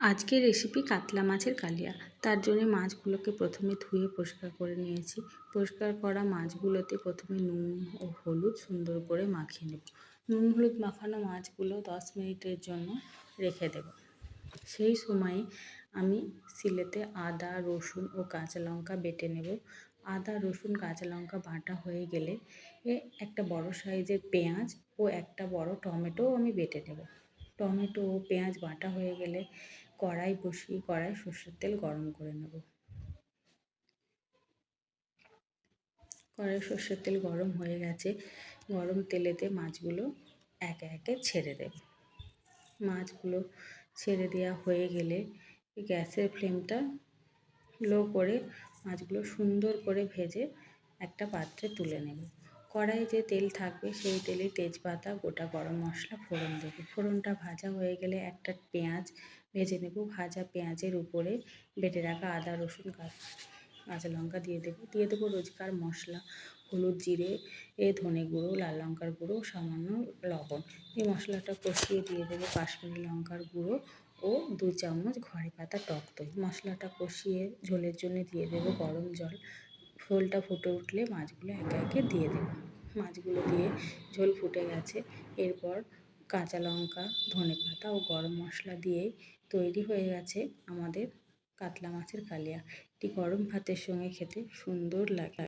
আজকের রেসিপি কাতলা মাছের কালিয়া। তার জন্য মাছগুলোকে প্রথমে ধুয়ে পরিষ্কার করে নিয়েছি। পরিষ্কার করা মাছগুলোতে প্রথমে নুন ও হলুদ সুন্দর করে মাখিয়ে নেব। নুন হলুদ মাখানো মাছগুলো 10 মিনিটের জন্য রেখে দেব। সেই সময়ে আমি শিলেতে আদা, রসুন ও কাঁচা লঙ্কা বেটে নেব। আদা, রসুন, কাঁচা লঙ্কা বাটা হয়ে গেলে একটা বড় সাইজের পেঁয়াজ ও একটা বড় টমেটোও আমি বেটে নেব। টমেটো ও পেঁয়াজ বাটা হয়ে গেলে কড়াই বসিয়ে কড়াই সর্ষের তেল গরম করে নেব। কড়াই সর্ষের তেল গরম হয়ে গেছে। গরম তেলেতে মাছগুলো একে একে ছেড়ে দেব। মাছগুলো ছেড়ে দেওয়া হয়ে গেলে গ্যাসের ফ্লেমটা লো করে মাছগুলো সুন্দর করে ভেজে একটা পাত্রে তুলে নেব। কড়াইয়ে যে তেল থাকবে সেই তেলে তেজপাতা, গোটা গরম মশলা ফোড়ন দেব। ফোড়নটা ভাজা হয়ে গেলে একটা পেঁয়াজ ভেজে নেব। ভাজা পেঁয়াজের উপরে বেটে রাখা আদা, রসুন, কাঁচা লঙ্কা দিয়ে দেবো রোজকার মশলা, হলুদ, জিরে, ধনে গুঁড়ো, লাল লঙ্কার গুঁড়ো, সামান্য লবণ। এই মশলাটা কষিয়ে দিয়ে দেবো কাশ্মীরি লঙ্কার গুঁড়ো ও 2 চামচ ঘরে পাতা টক দই। মশলাটা কষিয়ে ঝোলের জন্য দিয়ে দেবো গরম জল। ঝোলটা ফুটে উঠলে মাছগুলো একে একে দিয়ে দেবো। মাছগুলো দিয়ে ঝোল ফুটে গেছে। এরপর কাঁচা লঙ্কা, ধনেপাতা ও গরম মশলা দিয়েই তৈরি হয়ে গেছে আমাদের কাতলা মাছের কালিয়া। এটি গরম ভাতের সঙ্গে খেতে সুন্দর লাগে।